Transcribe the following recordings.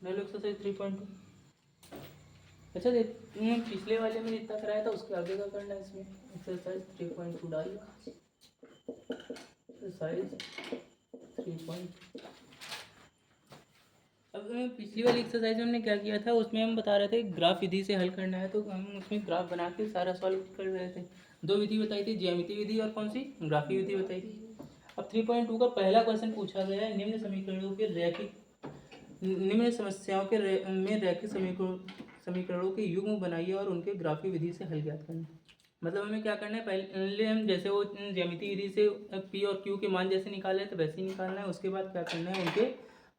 नल exercise 3.2। अच्छा देख, पिछले वाले में जितना कराया था उसके आगे का करना है। इसमें एक्सरसाइज 3.2 डाल एक्सरसाइज 3.2। अब पिछली वाली एक्सरसाइज में हमने क्या किया था, उसमें हम बता रहे थे ग्राफ विधि से हल करना है, तो हम उसमें ग्राफ बना के सारा सॉल्व कर रहे थे। दो विधि बताई थी, ज्यामिति विधि और कौन सी, ग्राफी विधि बताई थी। अब 3.2 का पहला क्वेश्चन पूछा गया है, निम्न समीकरणों के रैखिक, निम्न समस्याओं के में रैखिक समीकरणों के युग्म बनाइए और उनके ग्राफी विधि से हल ज्ञात करना। मतलब हमें क्या करना है, पहले हम जैसे वो ज्यामिति विधि से पी और क्यू के मान जैसे निकाले थे वैसे ही निकालना है। उसके बाद क्या करना है, उनके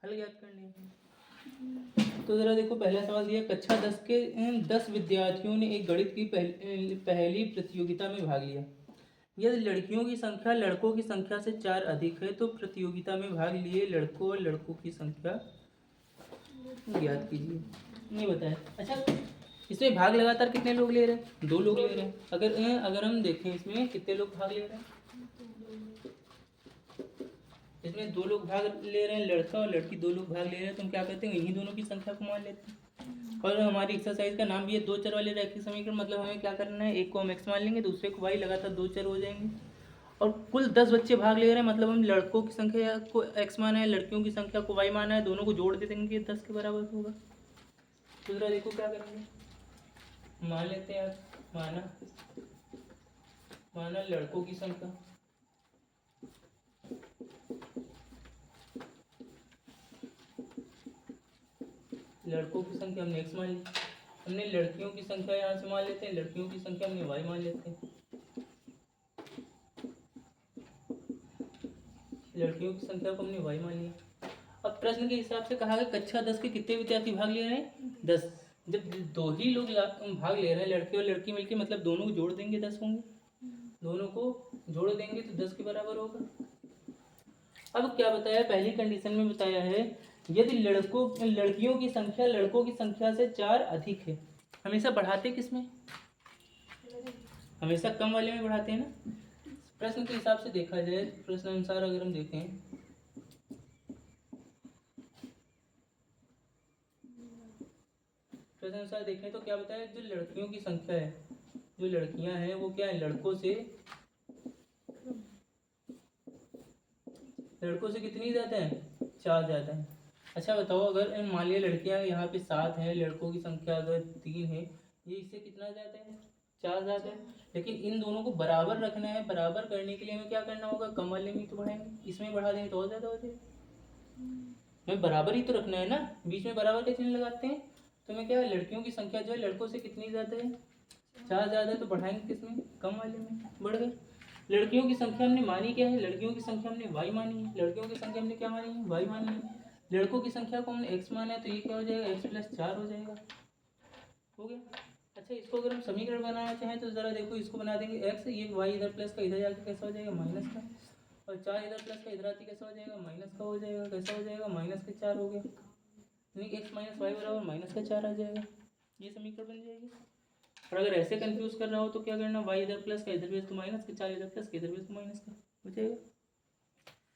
हल ज्ञात करने हैं। तो ज़रा देखो, पहला सवाल दिया, कक्षा 10 के 10 विद्यार्थियों ने एक गणित की पहली प्रतियोगिता में भाग लिया। यदि लड़कियों की संख्या लड़कों की संख्या से 4 अधिक है तो प्रतियोगिता में भाग लिए लड़कों और लड़कों की संख्या ज्ञात कीजिए। नहीं बताया। अच्छा, इसमें भाग लगातार कितने लोग ले रहे हैं, 2 लोग ले रहे हैं। अगर हम देखें इसमें कितने लोग भाग ले रहे हैं, इसमें 2 लोग भाग ले रहे हैं, लड़का और लड़की 2 लोग भाग ले रहे हैं। तो हम क्या करते हैं, इन्हीं दोनों की संख्या को मान लेते हैं। और हमारी एक्सरसाइज का नाम भी है 2 चर वाले रैखिक समीकरण। मतलब हमें क्या करना है, एक को हम x मान लेंगे, दूसरे को y, लगातार 2 चर हो जाएंगे। और कुल 10 बच्चे भाग ले रहे हैं, मतलब हम लड़कों की संख्या को x माना है, लड़कियों की संख्या को y माना है, दोनों को जोड़ दे देंगे, 10 के बराबर होगा। दूसरा देखो क्या करेंगे, मान लेते हैं माना लड़कों की संख्या, लड़कों की संख्या हमने x मान ली। हमने लड़कियों की संख्या यहाँ से मान लेते हैं, लड़कियों की संख्या हमने y मान लेते हैं। लड़कियों की संख्या को हमने y मान लिया। अब प्रश्न के हिसाब से कहा गया कक्षा 10 के कितने विद्यार्थी भाग ले रहे हैं, 10। जब 2 ही लोग भाग ले रहे हैं, लड़के और लड़की मिलकर, मतलब दोनों को जोड़ देंगे 10 होंगे, दोनों को जोड़ देंगे तो 10 के बराबर होगा। अब क्या बताया, पहली कंडीशन में बताया है यदि लड़कियों की संख्या लड़कों की संख्या से 4 अधिक है। हमेशा बढ़ाते किसमें, हमेशा कम वाले में बढ़ाते हैं ना। प्रश्न के हिसाब से देखा जाए, प्रश्न अनुसार अगर हम देखें, प्रश्न अनुसार देखें तो क्या बताया, जो लड़कियों की संख्या है, जो लड़कियां हैं वो क्या है, लड़कों से कितनी ज़्यादा है, 4 ज़्यादा है। अच्छा बताओ, अगर मान लिया लड़कियां यहाँ पे 7 हैं, लड़कों की संख्या अगर 3 है, ये इससे कितना ज़्यादा है, 4 ज़्यादा है। लेकिन इन दोनों को बराबर रखना है, बराबर करने के लिए हमें क्या करना होगा, कम वाले में तो बढ़ाएंगे, इसमें बढ़ा देंगे तो और ज़्यादा हो जाएगा। हमें बराबर ही तो रखना है ना, बीच में बराबर का चिन्ह लगाते हैं। तो हमें क्या है, लड़कियों की संख्या जो है लड़कों से कितनी ज़्यादा है, 4 ज़्यादा है, तो बढ़ाएंगे किसमें, कम वाले में, बढ़ गए। लड़कियों की संख्या हमने मानी क्या है, लड़कियों की संख्या हमने y मानी है, लड़कियों की संख्या हमने क्या मानी है, y मानी है। लड़कों की संख्या को हमने x माना है, तो ये क्या हो जाएगा, x प्लस 4 हो जाएगा, हो गया। अच्छा, इसको अगर हम समीकरण बनाना चाहें तो ज़रा देखो, इसको बना देंगे x, ये y इधर प्लस का इधर जाकर कैसा हो जाएगा, माइनस का, और 4 इधर प्लस का इधर आती कैसा हो जाएगा, माइनस का हो जाएगा, कैसा हो जाएगा, माइनस का 4 हो गया, यानी कि x माइनस वाई बराबर माइनस का 4 आ जाएगा। ये समीकरण बन जाएगी। और अगर ऐसे कंफ्यूज कर रहा हो तो क्या करना, y इधर प्लस का इधर भी तो माइनस का, 4 इधर प्लस का इधर भी तो माइनस का हो जाएगा।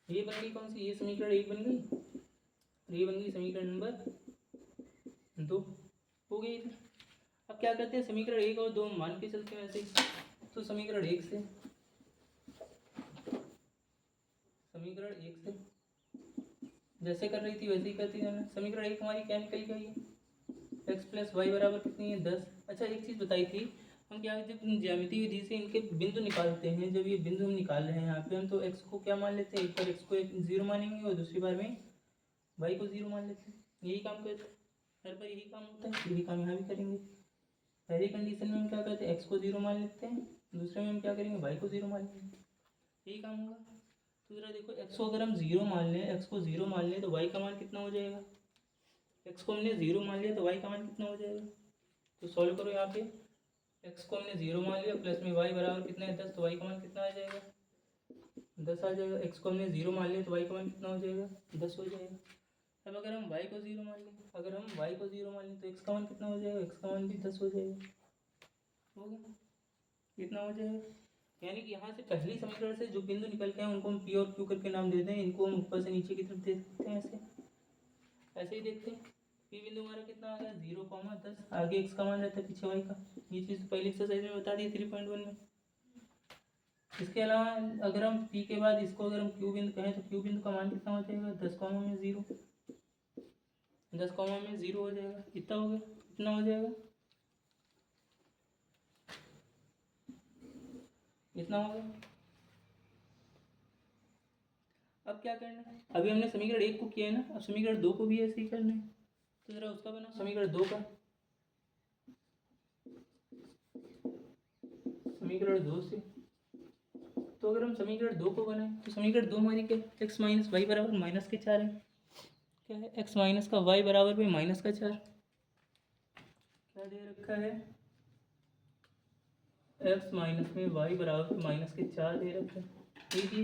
ये बन गई कौन सी, ये समीकरण 1 बन गई, ये बन गई समीकरण नंबर 2, हो गई। अब क्या करते हैं, समीकरण 1 और 2 मान के चलते हैं ऐसे ही। तो समीकरण 1 से जैसे कर रही थी वैसे ही करती जाना। समीकरण 1 हमारी क्या निकल गई है, x प्लस वाई बराबर कितनी है, 10। अच्छा, एक चीज़ बताई थी, हम क्या जब ज्यामिति विधि से इनके बिंदु निकालते हैं, जब ये बिंदु हम निकाल रहे हैं यहाँ पे, हम तो x को क्या मान लेते हैं, एक बार x को 0 मानेंगे और दूसरी बार में y को 0 मान लेते हैं। यही काम करते हैं, हर बार यही काम होता है, यही काम यहाँ भी करेंगे। पहली कंडीशन में हम क्या करते हैं, x को 0 मान लेते हैं, दूसरे में हम क्या करेंगे, y को 0 मान लेंगे, यही काम होगा। तो जरा देखो, x को अगर हम 0 मान लें, x को 0 मान लें तो y का मान कितना हो जाएगा, x को हमने 0 मान लिया तो y का मान कितना हो जाएगा। तो सॉल्व करो, यहाँ पे x को हमने 0 मान लिया, प्लस में y बराबर कितना है, 10, तो y का मान कितना आ जाएगा, 10 आ जाएगा। x को हमने 0 मान लिया तो y का मान कितना हो जाएगा, 10 हो जाएगा। अब अगर हम y को 0 मान लें, तो x का मान कितना हो जाएगा, x का मान भी 10 हो जाएगा, हो गया, कितना हो जाएगा। यानी कि यहाँ से पहली समीकरण से जो बिंदु निकल के हैं उनको हम p और q करके नाम देते हैं, इनको हम ऊपर से नीचे की तरफ देख सकते हैं, ऐसे ही देखते हैं। पी बिंदु हमारा कितना आ गया 0,10। आगे एक्स का मान रहता है पीछे वाई का। ये चीज़ तो पहले एक्सरसाइज में बता दी 3.1 में। इसके अलावा अगर हम पी के बाद इसको अगर हम क्यू बिंदु कहें तो क्यू बिंदु का मान कितना हो जाएगा 10,0 में 0 हो जाएगा। कितना हो गया, कितना हो जाएगा, इतना हो गया। अब क्या करना है, अभी हमने समीकरण 1 को किया है ना, अब समीकरण 2 को भी ऐसे ही करना है। तो जरा उसका बना समीकरण 2 का। समीकरण 2 से तो अगर हम समीकरण 2 को बनाए तो समीकरण 2 हमारी क्या, एक्स माइनस वाई बराबर माइनस के 4 है। क्या है, एक्स माइनस का वाई बराबर में माइनस का 4। क्या दे रखा है, एक्स माइनस में वाई बराबर में माइनस के 4 दे रखा है। ठीक है,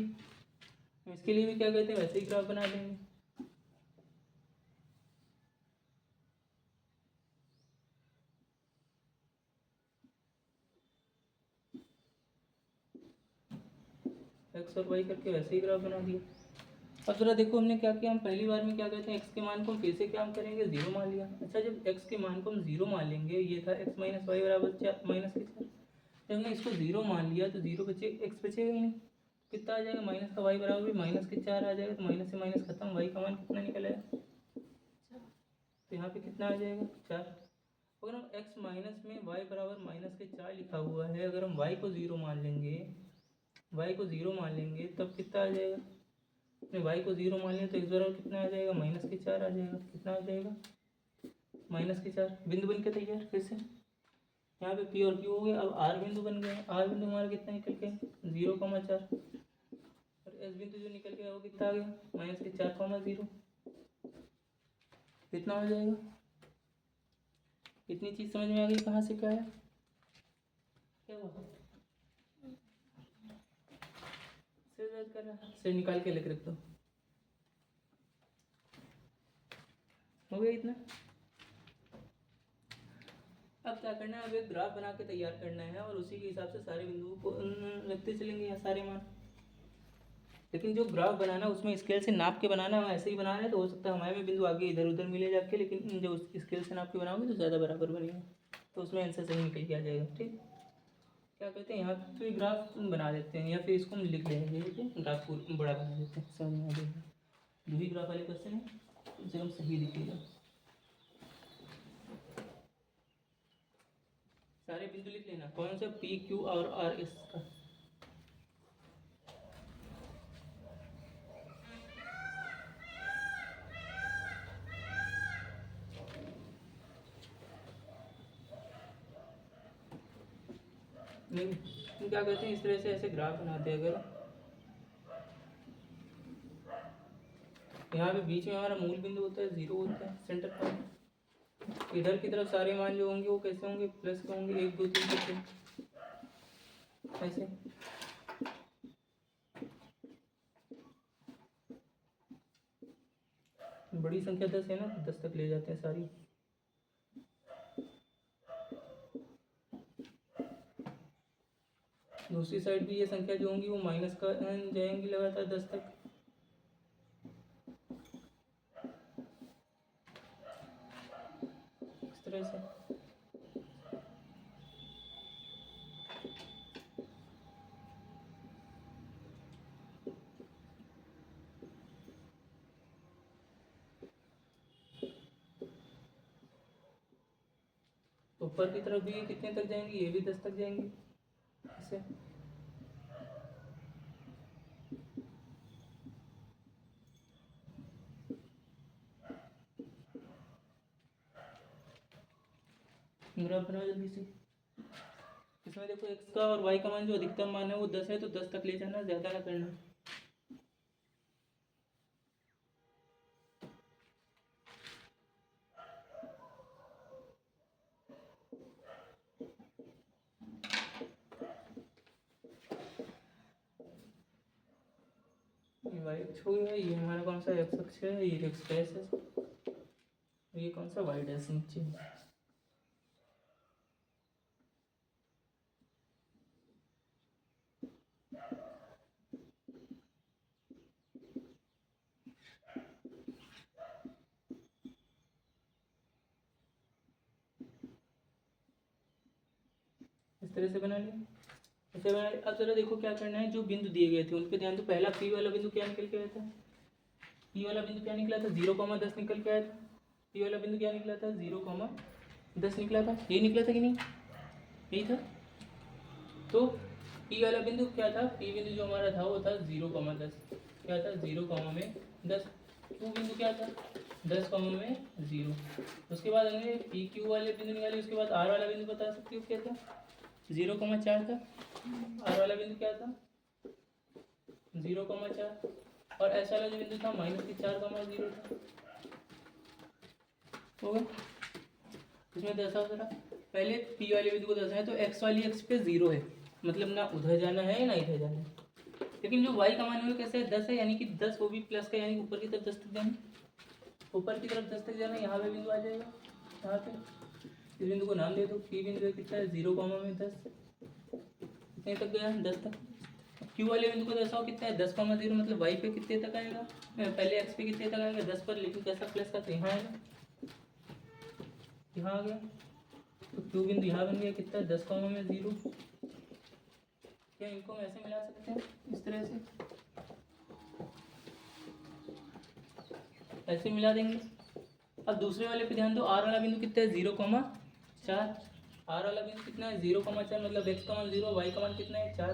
इसके लिए भी क्या कहते हैं, वैसे ही ग्राफ बना देंगे। एक्स और वाई करके वैसे ही ग्राफ बना दिया। अब जरा देखो हमने क्या किया, हम पहली बार में क्या कहते हैं, एक्स के मान को हम फिर से क्या हम करेंगे, 0 मान लिया। अच्छा, जब एक्स के मान को हम 0 मान लेंगे, ये था एक्स माइनस वाई बराबर माइनस के 4। जब हमने इसको 0 मान लिया तो 0 बचे, एक्स बचेगा ही नहीं। कितना आ जाएगा, माइनस का वाई बराबर भी माइनस के 4 आ जाएगा। तो माइनस से माइनस खत्म, वाई का मान कितना निकल आया, तो यहाँ पे कितना आ जाएगा 4। अगर हम एक्स माइनस में वाई बराबर माइनस के 4 लिखा हुआ है, अगर हम वाई को 0 मान लेंगे, वाई को 0 मान लेंगे तब कितना आ जाएगा, अपने वाई को 0 मान लें तो एक्स बराबर कितना आ जाएगा, माइनस के 4 आ जाएगा। कितना आ जाएगा, माइनस के 4। बिंदु बन के तैयार। फिर से यहाँ पे पी और क्यू हो गया। अब आर बिंदु बन गए। आर बिंदु हमारा कितना निकल के 0,4, और एस बिंदु जो निकल गया वो कितना आ गया, माइनस के 4,0। कितना हो जाएगा, इतनी चीज समझ में आ गई कहाँ से क्या है, क्या हुआ, सिर दर्द कर रहा है, सिर निकाल के लेकर रख दो। हो गया इतना। अब क्या करना है, अब एक ग्राफ बना के तैयार करना है और उसी के हिसाब से सारे बिंदुओं को रखते चलेंगे यहाँ सारे मान। लेकिन जो ग्राफ बनाना उसमें स्केल से नाप के बनाना है, ऐसे ही बनाना है तो हो सकता है हमारे में बिंदु आगे इधर उधर मिले जाके, लेकिन जो स्केल से नाप के बनाओगे तो ज़्यादा बराबर बनेगा, तो उसमें आंसर सही निकल के आ जाएगा। ठीक, क्या कहते हैं, यहाँ पे ग्राफ बना देते हैं या फिर इसको हम लिख लेंगे, ठीक है, ग्राफ को बड़ा बना देते हैं, समझ में आ जाएगा। जो भी ग्राफ वाले क्वेश्चन है कम से कम सही दिखेगा। सारे बिंदु लिख लेना, कौन सा, पी क्यू और आर एस का। नहीं, क्या कहते हैं, इस तरह से ऐसे ग्राफ बनाते हैं। अगर यहाँ पे बीच में हमारा मूल बिंदु होता है, 0 होता है सेंटर पॉइंट। इधर की तरफ सारे मान जो होंगे वो कैसे होंगे, प्लस के होंगे, 1 2 3 4 ऐसे। बड़ी संख्या 10 है ना, 10 तक ले जाते हैं सारी। दूसरी साइड भी ये संख्या जो होंगी वो माइनस का जाएंगी लगातार 10 तक। इस तरह से ऊपर की तरफ भी ये कितने तक जाएंगी, ये भी 10 तक जाएंगी ऐसे। ग्राफ बनाओ जल्दी से। इसमें देखो एक्स का और वाई का मान जो अधिकतम मान है वो 10 है, तो 10 तक ले जाना, ज़्यादा ना करना। वाई अक्ष हो गया, ये हमारा कौन सा एक्स अक्ष है, ये एक्स डैश है, ये कौन सा वाई डैश नीचे। तरह से बना लिया, ऐसे बना लिया। अब जरा देखो क्या करना है, जो बिंदु दिए गए थे उन पे ध्यान दो। पहला पी वाला बिंदु क्या निकल के आया था, पी वाला बिंदु क्या निकला था 0,10 निकल के आया था। पी वाला बिंदु क्या निकला था 0,10 निकला था, ये निकला था कि नहीं, यही था। तो पी वाला बिंदु क्या था, पी बिंदु जो हमारा था वो था 0,10, क्या था 0,10। क्यू बिंदु क्या था 10,0। उसके बाद हमने पी क्यू वाले बिंदु निकाले, उसके बाद आर वाला बिंदु बता सकते हो क्या था 0,4 था। आर वाला बिंदु क्या था 0,4, और एस वाला जो बिंदु था -4,0 था। हो गया, इसमें दर्शाओ जरा। पहले पी वाले बिंदु को दर्शाए तो एक्स वाली एक्स पे 0 है, मतलब ना उधर जाना है ना इधर जाना है। लेकिन जो वाई का मान है वो कैसे है 10 है, यानी कि 10 वो भी प्लस का, यानी ऊपर की तरफ 10 तक जाना, ऊपर की तरफ 10 तक जाना। यहाँ पे बिंदु आ जाएगा, यहाँ पे इस बिंदु को नाम दे दो, पी बिंदु कितना है 0,10, कितने तक गया 10 तक। क्यू वाले बिंदु को दर्शाओ कितना है 10,0, मतलब वाई पे कितने तक आएगा, पहले एक्स पे कितने तक आएगा 10 पर, लेकिन कैसा प्लस का, तो यहाँ आएगा, यहाँ आ गया। तो क्यू बिंदु यहाँ बन गया कितना 10,0। क्या इनको हम ऐसे मिला सकते हैं इस तरह से, ऐसे मिला देंगे। अब दूसरे वाले पे ध्यान दो, आर वाला बिंदु कितना है 0,4। आर वाला बिंदु कितना है 0,4, मतलब एक्स का मान 0, वाई का मान कितना है 4।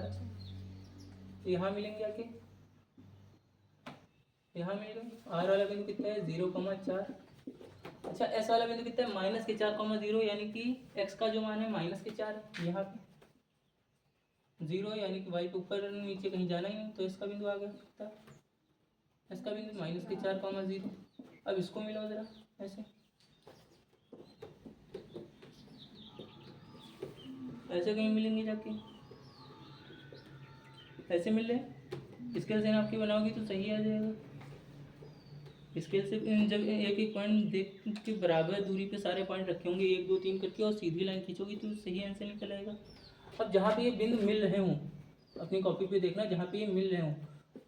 तो यहाँ मिलेंगे आके, यहाँ मिलेगा। आर वाला बिंदु कितना है 0,4। अच्छा, एस वाला बिंदु कितना है -4,0, यानी कि एक्स का जो मान है -4, यहाँ पे 0, यानी कि वाई के ऊपर नीचे कहीं जाना ही नहीं, तो इसका बिंदु आ गया कितना, इसका बिंदु -4,0। अब इसको मिलाओ जरा ऐसे, ऐसे कहीं मिलेंगे जाके, ऐसे मिल रहे। स्केल से आपकी बनाओगी तो सही आ जाएगा। स्केल से जब एक एक पॉइंट देख के बराबर दूरी पे सारे पॉइंट रखे होंगे 1 2 3 करके, और सीधी लाइन खींचोगी तो सही आंसर निकल आएगा। अब जहाँ पे ये बिंदु मिल रहे हों, अपनी कॉपी पे देखना, जहाँ पे ये मिल रहे हों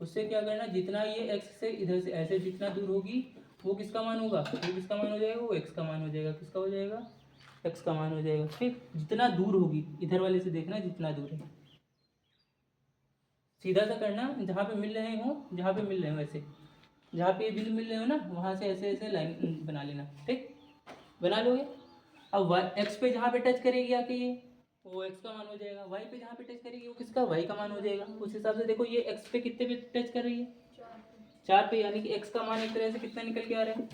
उससे क्या करना, जितना ये एक्स से इधर से ऐसे जितना दूर होगी वो किसका मान होगा, वो किसका मान हो जाएगा, वो एक्स का मान हो जाएगा। किसका हो जाएगा, एक्स का मान हो जाएगा। ठीक, जितना दूर होगी इधर वाले से देखना जितना दूर है, सीधा सा करना, जहाँ पे मिल रहे हो, जहाँ पे मिल रहे हो ऐसे, जहाँ पे ये बिंदु मिल रहे हो ना वहाँ से ऐसे ऐसे लाइन बना लेना। ठीक, बना लोगे। अब वाई एक्स पे जहाँ पे टच करेगी आके ये, वो एक्स का मान हो जाएगा। वाई पे जहाँ पे टच करेगी वो किसका, वाई का मान हो जाएगा। उस हिसाब से देखो ये एक्स पे कितने पे टच कर रही है 4 पे, यानी कि एक्स का मान एक तरह से कितना निकल के आ रहा है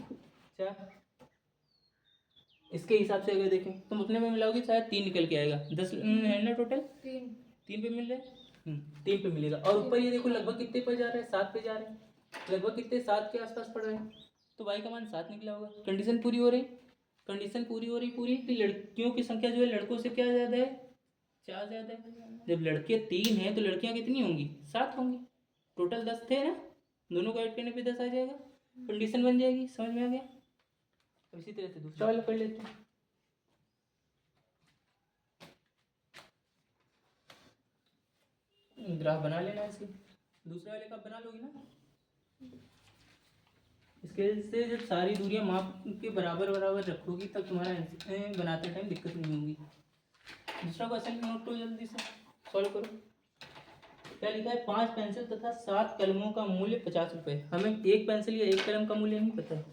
4। इसके हिसाब से अगर देखें तुम अपने में मिलाओगे शायद 3 निकल के आएगा। 10 है ना टोटल, 3 पे मिल रहे हैं, 3 पे मिलेगा। और ऊपर ये देखो लगभग कितने पर जा रहे हैं, 7 पे जा रहे हैं, लगभग कितने 7 के आसपास पड़ रहे हैं, तो वाई का मान 7 निकला होगा। कंडीशन पूरी हो रही, कंडीशन पूरी हो रही पूरी कि लड़कियों की संख्या जो है लड़कों से क्या ज़्यादा है, 4 ज़्यादा है। जब लड़के 3 हैं तो लड़कियां कितनी होंगी, 7 होंगी। टोटल 10 थे ना, दोनों को ऐड करने पे 10 आ जाएगा, कंडीशन बन जाएगी। समझ में आ गया। अब इसी तरह से दूसरा वाला कर लेते हैं। ग्राफ बना लेना ऐसे, दूसरे वाले का बना लोगी ना। स्केल से जब सारी दूरियां माप के बराबर बराबर रखोगी तब तुम्हारा बनाते टाइम दिक्कत नहीं होगी। दूसरा क्वेश्चन नोट करो, जल्दी से सॉल्व करो। क्या लिखा है, 5 पेंसिल तथा 7 कलमों का मूल्य 50 रुपये। हमें एक पेंसिल या एक कलम का मूल्य नहीं पता है,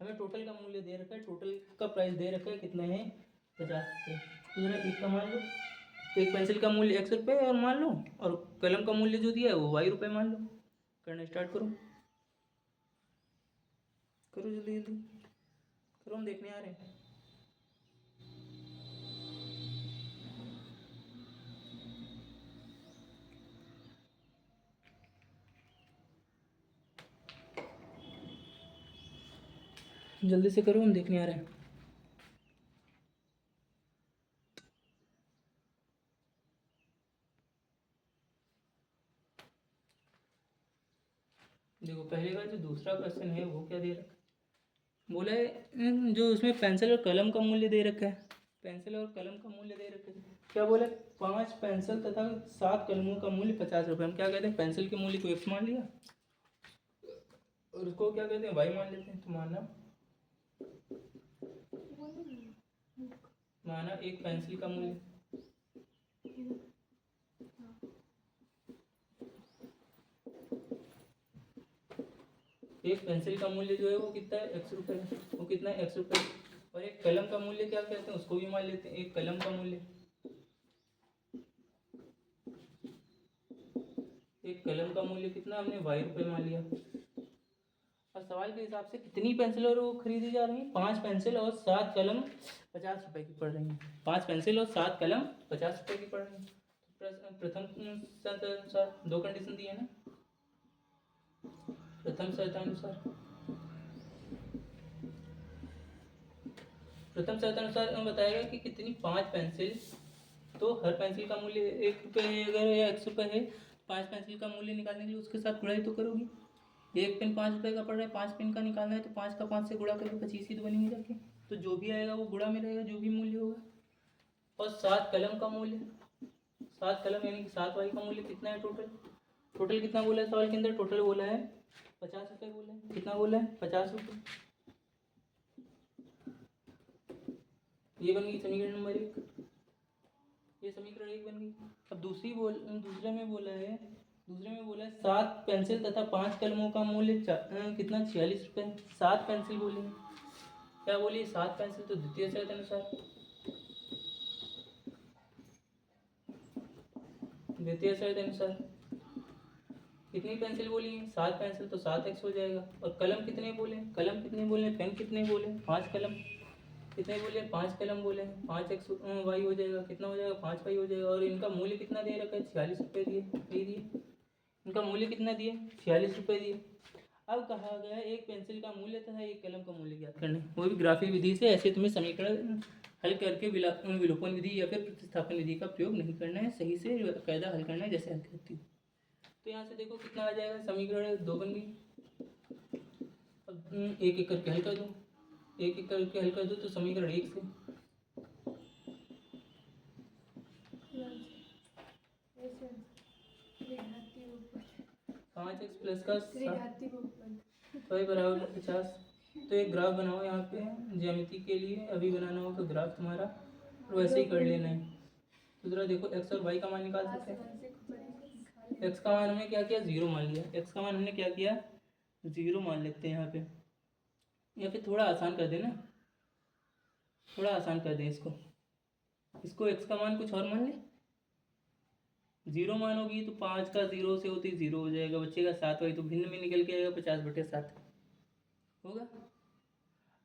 हमें टोटल का मूल्य दे रखा है, टोटल का प्राइस दे रखा है कितना है 50 रुपये। तो जरा एक का मान लो, एक पेंसिल का मूल्य x रुपये और मान लो, और कलम का मूल्य जो दिया है वो y रुपये मान लो। करना स्टार्ट करो, करो जल्दी जल्दी करो, हम देखने आ रहे हैं। जल्दी से करो, हम देखने आ रहे हैं। देखो पहले का जो दूसरा क्वेश्चन है वो क्या दे रखा है, बोला है जो उसमें पेंसिल और कलम का मूल्य दे रखा है, पेंसिल और कलम का मूल्य दे रखा है। क्या बोला, 5 पेंसिल तथा 7 कलमों का मूल्य 50 रुपये। हम क्या कहते हैं, पेंसिल के मूल्य को x मान लिया और उसको क्या कहते हैं y मान लेते हैं। तो माना एक पेंसिल का मूल्य, एक पेंसिल का मूल्य जो है वो कितना है, x रुपये है। वो कितना है, x रुपये। और एक कलम का मूल्य क्या कहते हैं, उसको भी मान लेते हैं। एक कलम का मूल्य, एक कलम का मूल्य कितना, हमने y रुपये मान लिया। और सवाल के हिसाब से कितनी पेंसिल और वो खरीदी जा रही हैं, 5 पेंसिल और 7 कलम 50 रुपए की पड़ रही हैं। 5 पेंसिल और 7 कलम 50 रुपए की पड़ रही हैं। प्रथम शर्तानुसार 2 कंडीशन दी है ना। प्रथम शर्तानुसार बताएगा कि कितनी 5 पेंसिल, तो हर पेंसिल का मूल्य 1 रुपये है अगर, या 100 रुपये है, 5 पेंसिल का मूल्य निकालने के लिए उसके साथ गुणाई तो करोगी। एक पेन 5 रुपये का पड़ रहा है, 5 पेन का निकालना है तो 5 का 5 से गुणा करके 25 ही तो बनेंगे जाके। तो जो भी आएगा वो गुणा में रहेगा, जो भी मूल्य होगा। और 7 कलम का मूल्य, 7 कलम यानी कि 7 वाई का मूल्य कितना है टोटल कितना बोला है सवाल के अंदर, टोटल बोला है 50 रुपये बोला है। कितना बोला है, 50 रुपये। ये बन गई समीकरण नंबर 1, ये समीकरण 1 बन गई। अब दूसरे में बोला है 7 पेंसिल तथा 5 कलमों का मूल्य कितना, 46 रुपये। 7 पेंसिल बोली, क्या बोली, 7 पेंसिल, तो द्वितीय शर्त अनुसार कितनी पेंसिल बोली, 7 पेंसिल, तो 7x हो जाएगा। और कलम कितने बोले, पेन कितने बोले, 5 कलम कितने बोले, 5 कलम बोले, 5x वाई हो जाएगा। कितना हो जाएगा, 5 वाई हो जाएगा। और इनका मूल्य कितना दे रखा है, 46 रुपये दिए। इनका मूल्य कितना दिए, 46 रुपये दिए। अब कहा गया एक पेंसिल का मूल्य तथा एक कलम का मूल्य ज्ञात करने, वो भी ग्राफिक विधि से। ऐसे तुम्हें समीकरण हल करके विलोपन विधि या फिर प्रतिस्थापन विधि का प्रयोग नहीं करना है, सही से कायदा हल करना है जैसे हल करती हूँ। तो यहाँ से देखो कितना आ जाएगा, समीकरण 2 बन गई। अब एक एक करके हल कर दो, तो समीकरण 1 से 5x प्लस का तो बराबर 50। तो एक ग्राफ बनाओ यहाँ पे ज्यामिति के लिए, अभी बनाना होगा ग्राफ तुम्हारा, और वैसे ही कर लेना है। तो जरा देखो x और y का मान निकाल सकते हैं। x का मान हमने क्या किया, 0 मान लिया। x का मान हमने क्या किया, 0 मान लेते हैं यहाँ पे, या फिर थोड़ा आसान कर देना, इसको x का मान कुछ और मान ले। 0 मानोगी तो 5 का 0 से होती 0 हो जाएगा, बच्चेगा 7 वाई, तो भिन्न में निकल के आएगा 50/7 होगा।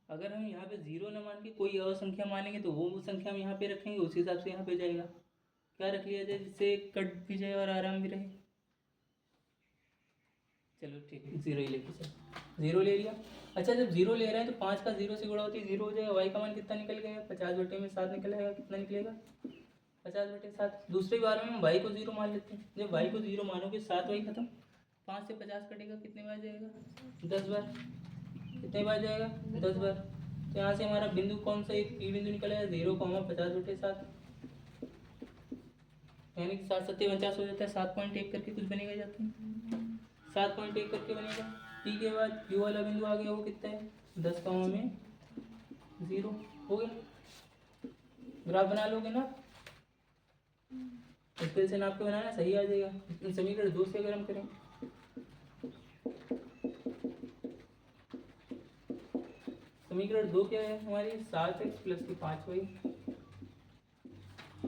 अगर हम यहाँ पे 0 न मान के कोई और संख्या मानेंगे तो वो संख्या हम यहाँ पे रखेंगे, उसी हिसाब से यहाँ पे जाएगा। क्या रख लिया जाए जिससे कट भी जाए और आराम भी रहे। चलो ठीक है, 0 ही लेके चलो, 0 ले लिया। अच्छा जब 0 ले रहे हैं तो 5 का 0 से गुणा होती है 0 हो जाएगा। y का मान कितना निकल गया, 50/7 निकल आएगा। कितना निकलेगा, 50/7। दूसरी बार में हम y को 0 मान लेते हैं। जब y को 0 मानोगे 7y खत्म, 5 से 50 कटेगा, कितने बार जाएगा, 10 बार। कितने बार जाएगा, 10 बार। तो यहाँ से हमारा बिंदु कौन सा, एक पी बिंदु निकला है, 0,50/7, यानी कि 7 7 49 हो जाता है। 7.1 करके कुछ बनेगा जाते हैं, 7.1 करके बनेगा। पी के बाद यू वाला बिंदु आ गया, वो कितना है, 10,0 हो गया। ग्राफ बना लोगे ना, स्केल से नाप के बनाना, सही आ जाएगा। समीकरण 2 से अगर हम करें, समीकरण 2 क्या है हमारी, 7x प्लस 5y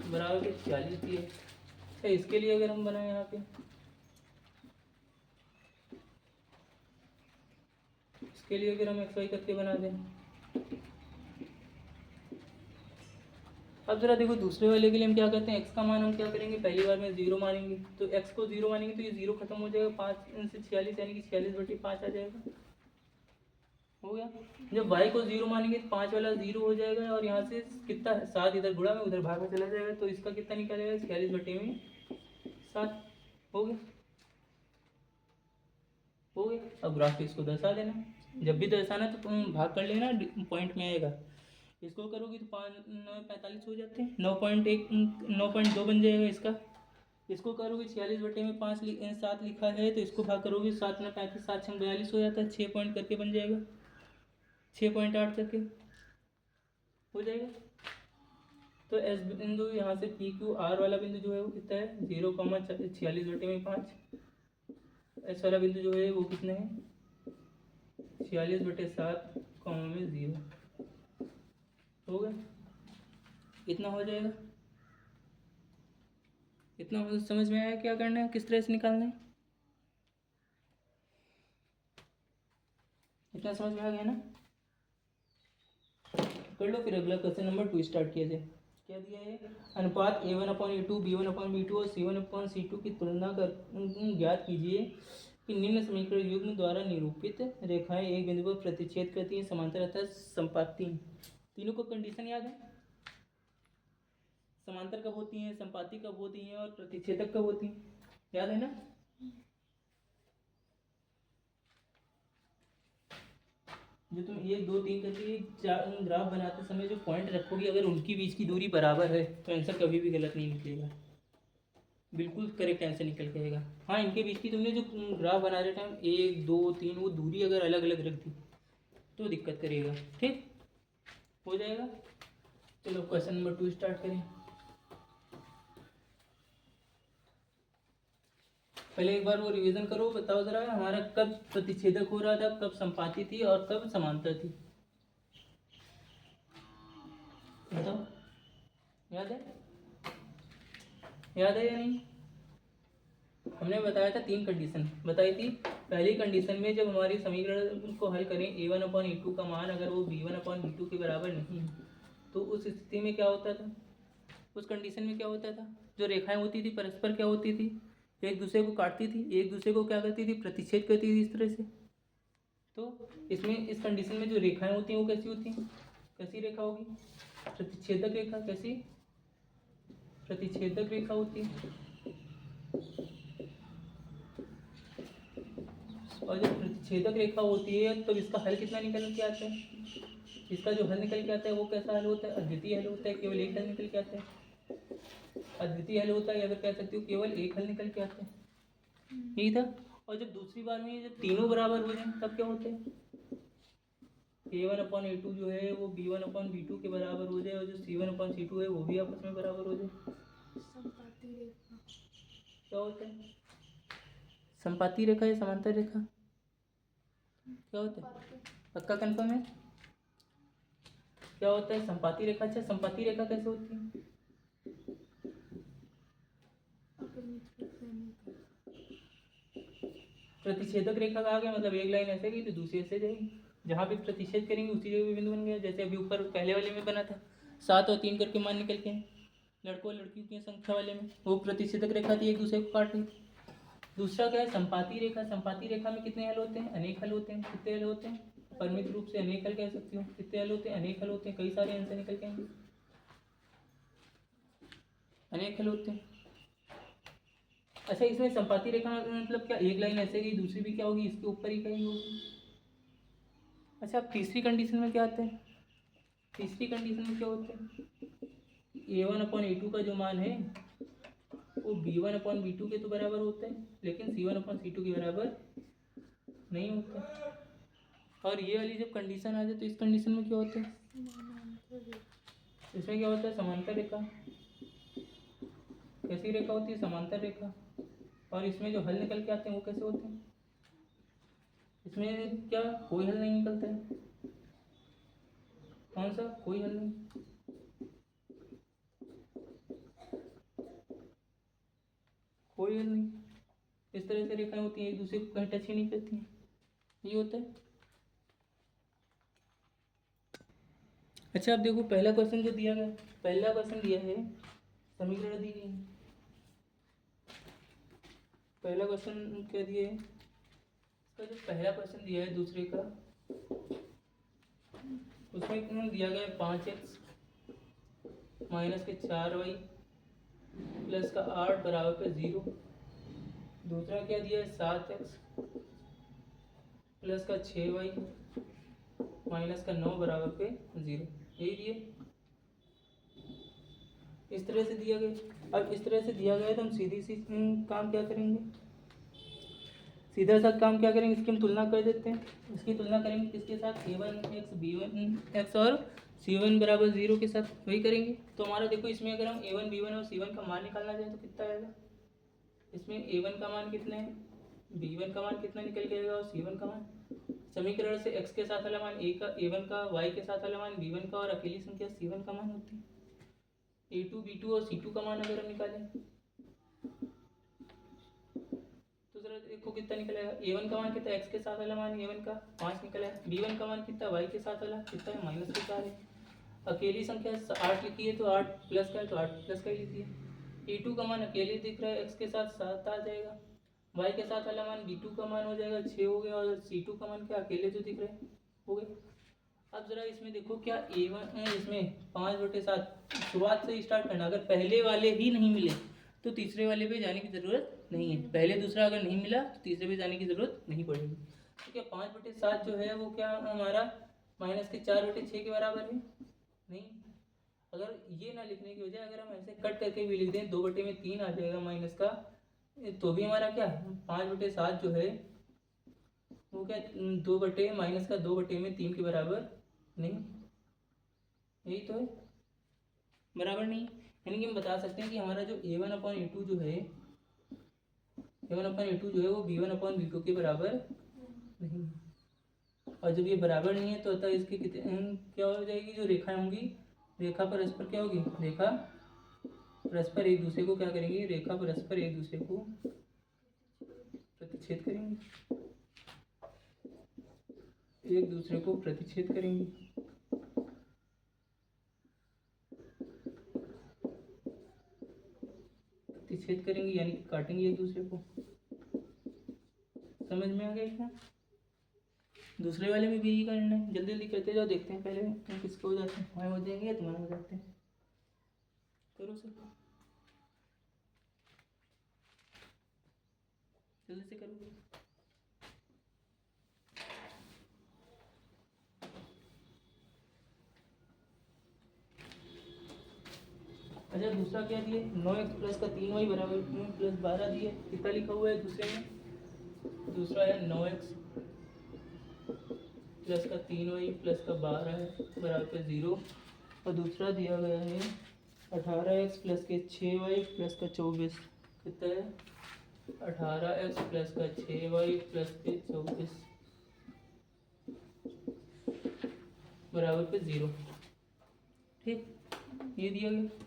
बराबर 46 की है। अच्छा इसके लिए अगर हम बनाए यहाँ पे, इसके लिए अगर हम x y करके बना दें, अब जरा देखो दूसरे वाले के लिए हम क्या करते हैं, x का मान हम क्या करेंगे, पहली बार में 0 मानेंगे। तो x को 0 मानेंगे तो ये 0 खत्म हो जाएगा, 5 से 46 यानी कि 46/5 आ जाएगा, हो गया। जब y को 0 मानेंगे तो 5 वाला 0 हो जाएगा, और यहाँ से कितना 7 इधर गुणा में उधर भाग में चला जाएगा, तो इसका कितना निकलेगा, 46/7 हो गया। अब ग्राफ इसको दर्शा देना, जब भी दर्शाना तो तुम भाग कर लेना, पॉइंट में आएगा। इसको करोगी तो 45 हो जाते हैं, 9.2 बन जाएगा इसका। इसको करोगे 46/7 लिखा है, तो इसको भाग करोगे 7 में 35, 7 6 42 हो जाता है, 6 पॉइंट करके बन जाएगा, 6.8 करके हो जाएगा। तो एस बिंदु यहाँ से पी क्यू आर वाला बिंदु जो है वो कितना है, 0,46/5। एस वाला बिंदु जो है वो कितना है, 46/7 कॉमा में 0 हो गया। इतना हो जाएगा। इतना समझ में आया क्या करना है, किस तरह से निकालना है? इतना समझ में आ गया ना? कर लो फिर अगला क्वेश्चन नंबर 2 स्टार्ट किया जाए। क्या दिया है? अनुपात A1/A2 B1/B2 और C1/C2 की तुलना कर ज्ञात कीजिए कि निम्न समीकरण युग्म द्वारा निरूपित रेखाएं एक बिंदु पर प्रतिच्छेद करती हैं, समांतर अर्थात संपाती हैं। तीनों को कंडीशन याद है? समांतर कब होती हैं, संपाती कब होती हैं और प्रतिच्छेदक कब होती हैं, याद है ना? जो तुम 1 2 3 करके ग्राफ बनाते समय जो पॉइंट रखोगे, अगर उनकी बीच की दूरी बराबर है तो आंसर कभी भी गलत नहीं निकलेगा, बिल्कुल करेक्ट आंसर निकल के आएगा। हाँ, इनके बीच की तुमने जो ग्राफ बना रहे टाइम 1 2 3 वो दूरी अगर अलग अलग रख दी तो दिक्कत करेगा। ठीक हो जाएगा। चलो क्वेश्चन नंबर 2 स्टार्ट करें। पहले एक बार वो रिवीजन करो, बताओ जरा हमारा कब प्रतिच्छेदक हो रहा था, कब संपाती थी और कब समांतर थी, बताओ। याद है? याद है या नहीं? हमने बताया था 3 कंडीशन बताई थी। पहली कंडीशन में जब हमारी समीकरण को हल करें A1/A2 का मान अगर वो B1/B2 के बराबर नहीं है तो उस स्थिति में क्या होता था? उस कंडीशन में क्या होता था? जो रेखाएं होती थी परस्पर क्या होती थी? एक दूसरे को काटती थी, एक दूसरे को क्या करती थी? प्रतिच्छेद करती थी इस तरह से। तो इसमें इस कंडीशन में जो रेखाएं होती हैं वो कैसी होती हैं? कैसी रेखा होगी? प्रतिच्छेदक रेखा। कैसी? प्रतिच्छेदक रेखा होती है। और जब प्रतिच्छेदक रेखा होती है तो इसका हल कितना निकल के आता है? इसका जो हल निकल के आता है वो कैसा हल होता है? अद्वितीय हल होता है। केवल एक हल निकल के आता है, अद्वितीय हल होता है, या फिर कह सकते हो केवल एक हल निकल के आता है। यही था। और जब दूसरी बार में जब तीनों बराबर हो जाए तब क्या होता है? A1/A2 जो है वो B1/B2 के बराबर हो जाए और जो C1/C2 है वो भी आपस में बराबर हो जाए। संपाती रेखा क्या होता है? संपाती रेखा या समांतर रेखा क्या होता है? पक्का कंफर्म है? क्या होता है? संपाती रेखा। अच्छा, संपाती रेखा कैसे होती है? प्रतिच्छेदक रेखा का आ गया मतलब एक लाइन ऐसे गई तो दूसरी ऐसे जाएगी, जहाँ भी प्रतिच्छेद करेंगे उसी जगह बिंदु बन गया। जैसे अभी ऊपर पहले वाले में बना था 7 और 3 करके मान निकल के लड़कों और लड़कियों की संख्या वाले में, वो प्रतिच्छेदक रेखा थी, एक दूसरे को काट रही। दूसरा क्या है? संपाती रेखा। संपाती रेखा में कितने हल होते हैं? अनेक हल होते हैं। कितने हल होते हैं? परिमित रूप से अनेक हल कह सकती हूँ। कितने हल होते हैं? अनेक हल होते हैं। कई सारे आंसर निकल के आएंगे, अनेक हल होते हैं। अच्छा, इसमें संपाती रेखा मतलब क्या एक लाइन ऐसे गई दूसरी भी क्या होगी इसके ऊपर ही कहीं होगी। अच्छा, अब तीसरी कंडीशन में क्या आता है? तीसरी कंडीशन में क्या होता है? A1/A2 का जो मान है वो B1/B2 के तो बराबर होता है, लेकिन C1/C2 के बराबर नहीं होता। और ये वाली जब कंडीशन आ जाए तो इस कंडीशन में क्या होता है? इसमें क्या होता है? समांतर रेखा। कैसी रेखा होती है? समांतर रेखा। और इसमें जो हल निकल के आते हैं वो कैसे होते हैं? इसमें क्या कोई हल नहीं निकलता है? कौन सा? कोई हल नहीं। कोई हल नहीं। इस तरह से रेखाएं होती हैं, एक दूसरे को कहीं टच ही नहीं करती हैं। ये होता है। अच्छा, अब देखो पहला क्वेश्चन जो दिया गया, पहला क्वेश्चन दिया है समीकरण दी गई। पहला क्वेश्चन क्या दिया है? इसका जो पहला क्वेश्चन दिया है दूसरे का, उसमें दिया गया है 5x माइनस के 4y प्लस का 8 बराबर पे 0। दूसरा क्या दिया है? 7x प्लस का 6y माइनस का 9 बराबर पे 0। यही दिए, इस तरह से दिया गया। अब इस तरह से दिया गया है तो हम सीधी सी काम क्या करेंगे? सीधा सा काम क्या करेंगे? इसकी हम तुलना कर देते हैं। इसकी तुलना करेंगे किसके साथ? A1x B1x और C1 बराबर 0 के साथ, वही करेंगे। तो हमारा देखो इसमें अगर हम A1 B1 और C1 का मान निकालना चाहें तो कितना आएगा? इसमें A1 का मान कितना है, B1 का मान कितना निकल के आएगा और C1 का मान समीकरण से x के साथ वाला मान a1 का, y के साथ वाला मान b1 का और अकेली संख्या c1 का मान होती है। a2 b2 और c2 का मान अगर हम निकालें तो जरा देखो कितना निकलेगा। a1 का मान कितना है, x के साथ वाला मान a1 का 5 निकला है। b1 का मान कितना y के साथ वाला कितना है, -4 है। अकेली संख्या 8 लिखी है तो 8 प्लस का है तो 8 प्लस का ही लिखी है। e2 का मान अकेले दिख रहा है, x के साथ 7 आ जाएगा। y के साथ वाला मान b2 का मान हो जाएगा 6 हो गया और c2 का मान क्या अकेले जो दिख रहे हैं हो गए। अब जरा इसमें देखो क्या a1 इसमें 5/7 शुरुआत से स्टार्ट करना। अगर पहले वाले ही नहीं मिले तो तीसरे वाले पे जाने की ज़रूरत नहीं है। पहले दूसरा अगर नहीं मिला तो तीसरे पे जाने की ज़रूरत नहीं पड़ेगी। तो क्या 5/7 जो है वो क्या हमारा -4/6 के बराबर है? नहीं। अगर ये ना लिखने की वजह अगर हम ऐसे कट करके भी लिख दें 2/3 आ जाएगा माइनस का, तो भी हमारा क्या 5/7 जो है वो क्या 2/3 के बराबर नहीं, यही तो है, बराबर नहीं। यानी कि हम बता सकते हैं कि हमारा जो a1/a2 जो है वो b1/b2 के बराबर नहीं है। और जब ये बराबर नहीं है तो अतः इसके क्या हो जाएगी, जो रेखाएं होंगी रेखा परस्पर क्या होगी, रेखा परस्पर एक दूसरे को क्या करेंगे, रेखा परस्पर एक दूसरे को प्रतिच्छेद करेंगे, एक दूसरे को प्रतिच्छेद करेंगे। प्रतिच्छेद करेंगे यानी कि काटेंगे एक दूसरे को। समझ में आ गया क्या? दूसरे वाले में भी यही करना है। जल्दी जल्दी करते जाओ, देखते हैं पहले तुम किसके हो जाते हैं, हमारे हो जाएंगे या तुम्हारे हो जाते हैं। करो सर, जल्दी से करो। अच्छा दूसरा क्या दिए, 9x प्लस का 3y बराबर प्लस 12 दिए। कितना लिखा हुआ है दूसरे में? दूसरा है 9x प्लस का 3y प्लस का 12 है बराबर 0। और दूसरा दिया गया है 18x प्लस के 6y प्लस का 24। कितना है? 18x प्लस का 6y प्लस के 24 बराबर पे 0। ठीक, ये दिया गया।